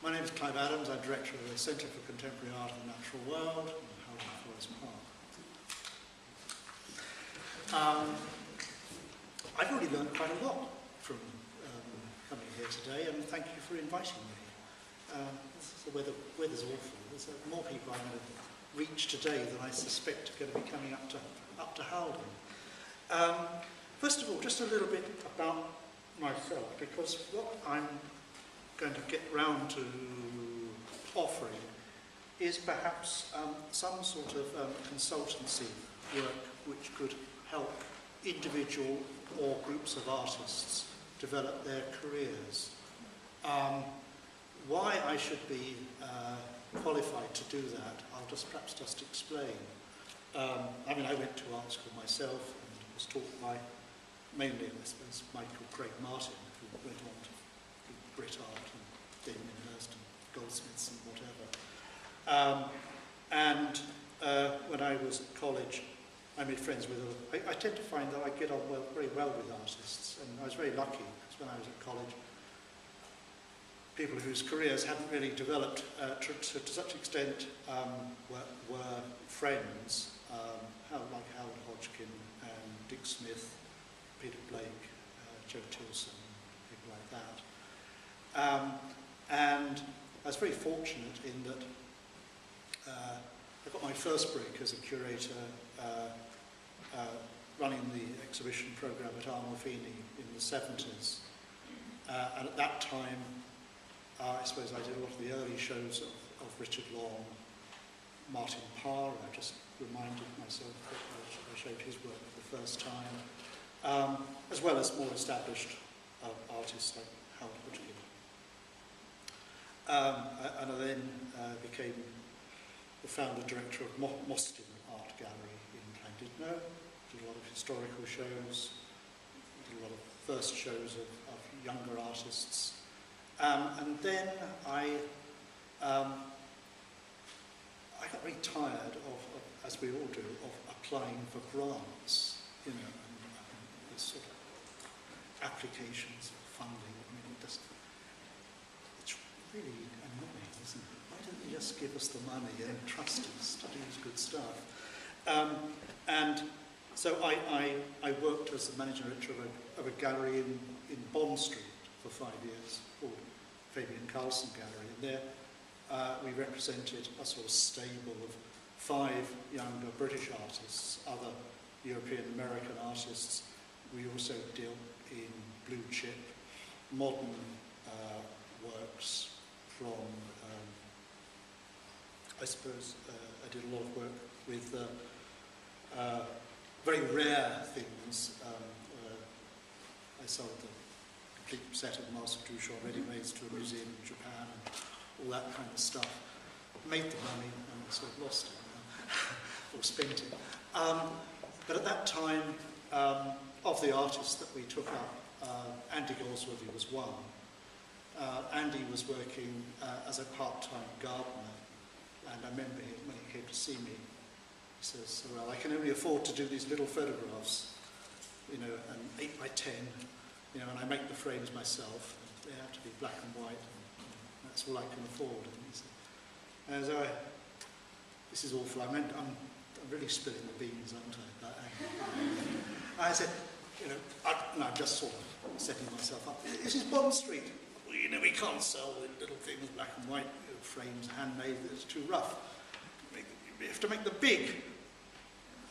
My name is Clive Adams. I'm director of the Centre for Contemporary Art and the Natural World in Howden Forest Park. I've already learned quite a lot from coming here today, and thank you for inviting me. The weather's awful. There's more people I'm going to reach today than I suspect are going to be coming up to Howden. First of all, just a little bit about myself, because what I'm going to get round to offering is perhaps some sort of consultancy work which could help individual or groups of artists develop their careers. Why I should be qualified to do that, I'll perhaps just explain. I mean, I went to art school myself and was taught by mainly, I suppose, Michael Craig Martin, who went on to do Brit Art and Damien Hirst and Goldsmiths and whatever. When I was at college, I made friends with I tend to find that I get on very well with artists, and I was very lucky because when I was at college, people whose careers hadn't really developed to such extent were friends, like Howard Hodgkin and Dick Smith, Peter Blake, Joe Tilson, people like that. And I was very fortunate in that I got my first break as a curator running the exhibition programme at Arnolfini in the 70s. And at that time, I suppose I did a lot of the early shows of Richard Long, Martin Parr. I just reminded myself that I showed his work for the first time, as well as more established artists like Howard Hodgkin. And I then became the founder director of Mostyn Art Gallery in Llandudno. Did a lot of historical shows, did a lot of first shows of younger artists. And then I got very tired of, as we all do, of applying for grants, you know, and this sort of applications for funding. I mean, it's really annoying, isn't it? Why don't you just give us the money and trust us to do this good stuff? And so I worked as the managing director of a gallery in Bond Street for 5 years, called Fabian Carlson Gallery. And there we represented a sort of stable of 5 younger British artists, other European American artists. We also dealt in blue chip, modern works from, I suppose, I did a lot of work with very rare things. I sold the complete set of Master Duchamp ready-mades to a museum in Japan and all that kind of stuff. Made the money and sort of lost it or spent it. But at that time, of the artists that we took up, Andy Goldsworthy was one. Andy was working as a part-time gardener, and I remember him when he came to see me. He says, well, I can only afford to do these little photographs, you know, and 8 by 10, you know, and I make the frames myself. They have to be black and white, and that's all I can afford. And he said, and so this is awful. I'm really spilling the beans, aren't I? I said, you know, I'm just sort of setting myself up. This is Bond Street. You know, we can't sell little things, black and white, you know, frames, handmade, it's too rough. We have to make them big,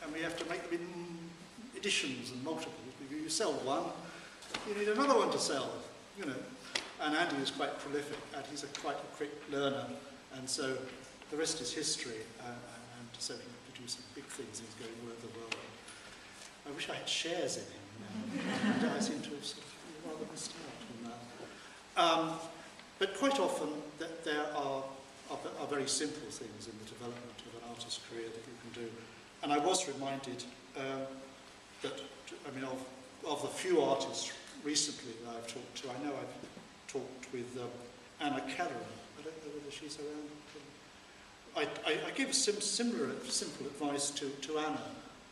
and we have to make them in editions and multiples. If you sell one, you need another one to sell, you know. And Andy is quite prolific, and he's quite a quick learner, and so the rest is history, and so he produced some big things. He's going all over the world. I wish I had shares in him, you know. I seem to have sort of rather missed out on that. But quite often there are very simple things in the development of an artist's career that you can do. And I was reminded that, I mean, of the few artists recently that I've talked to. I know I've talked with Anna Keller. I don't know whether she's around. I gave simple advice to Anna,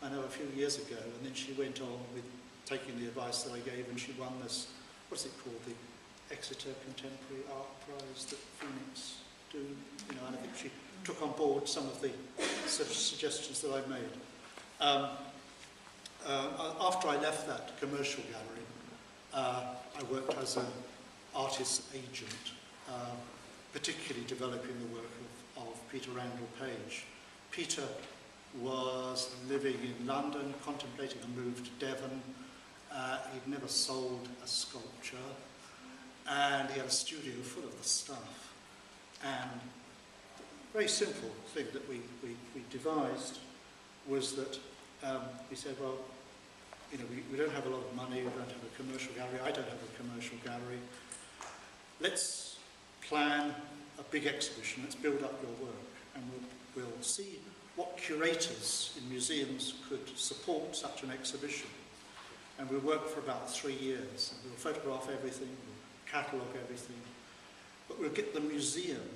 I know, a few years ago, and then she went on with taking the advice that I gave, and she won this, what's it called, the Exeter Contemporary Art Prize that Phoenix do, and I think she took on board some of the sort of suggestions that I made. After I left that commercial gallery, I worked as an artist agent, particularly developing the work of Peter Randall-Page. Peter was living in London, contemplating a move to Devon. He'd never sold a sculpture, and he had a studio full of the stuff. And a very simple thing that we devised was that we said, well, we don't have a lot of money, we don't have a commercial gallery, I don't have a commercial gallery. Let's plan a big exhibition, let's build up your work, and we'll see what curators in museums could support such an exhibition. And we'll work for about 3 years, and we'll photograph everything, we'll catalogue everything, but we'll get the museum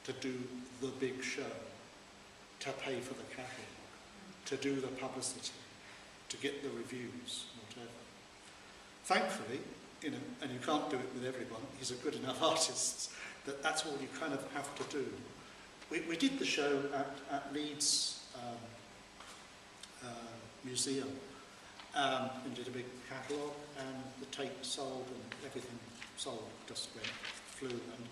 to do the big show, to pay for the catalogue, to do the publicity, to get the reviews, whatever. Thankfully, and you can't do it with everyone, he's a good enough artist that that's all you kind of have to do. We did the show at Leeds Museum, and did a big catalogue, and the tape sold, and everything sold, just flew. And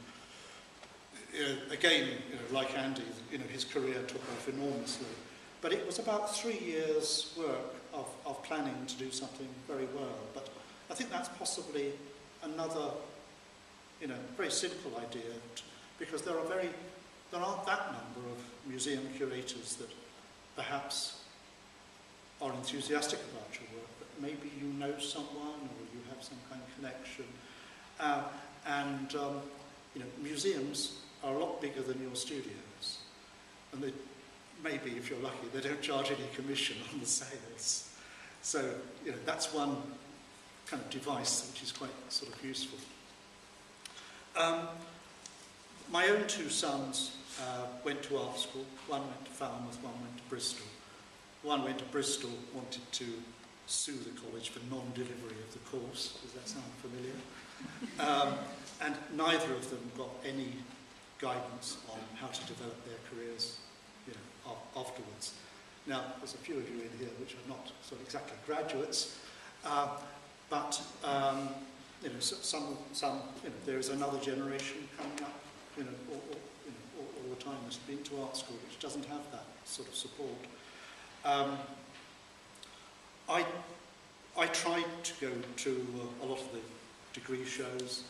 again, like Andy, his career took off enormously. But it was about 3 years' work of planning to do something very well. But I think that's possibly another, very simple idea, because there aren't that number of museum curators that perhaps are enthusiastic about your work, but maybe you know someone or you have some kind of connection. Museums are a lot bigger than your studios, and they, maybe if you're lucky, they don't charge any commission on the sales. So that's one kind of device which is quite sort of useful. My own 2 sons went to art school. One went to Falmouth, one went to Bristol. One went to Bristol, wanted to sue the college for non-delivery of the course. Does that sound familiar? And neither of them got any guidance on how to develop their careers afterwards. Now, there's a few of you in here which are not sort of exactly graduates, but some there is another generation coming up, all the time that's been to art school, which doesn't have that sort of support. I tried to go to a lot of the degree shows.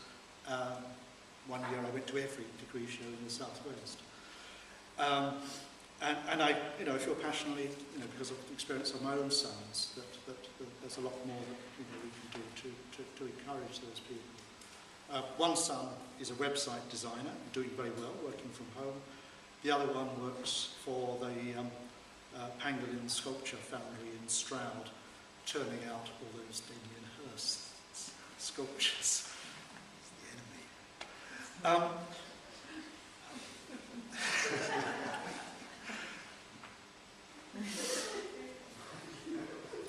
One year I went to every degree show in the southwest. And I feel passionately, because of the experience of my own sons, that there's a lot more that we can do to encourage those people. One son is a website designer, doing very well, working from home. The other one works for the Pangolin Sculpture Foundry in Stroud, turning out all those Damien Hirst sculptures. It's the enemy.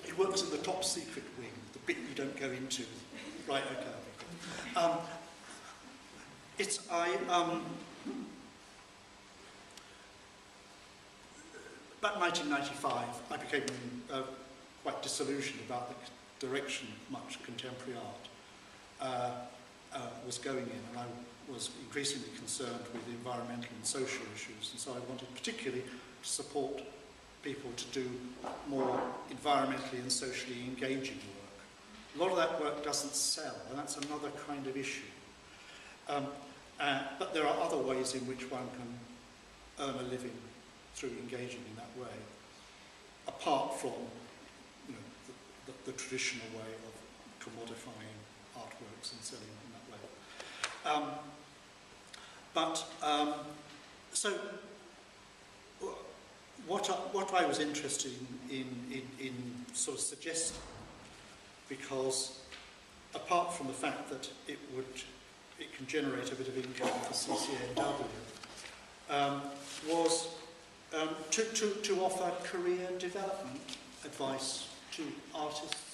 He works in the top secret wing, the bit you don't go into. Right, okay. About 1995, I became quite disillusioned about the direction much contemporary art was going in, and I was increasingly concerned with environmental and social issues, and so I wanted particularly to support people to do more environmentally and socially engaging work. A lot of that work doesn't sell, and that's another kind of issue. But there are other ways in which one can earn a living through engaging in that way, apart from the traditional way of commodifying artworks and selling in that way. So what I was interested in sort of suggesting, because apart from the fact that it can generate a bit of income for CCNW, was to offer career development advice to artists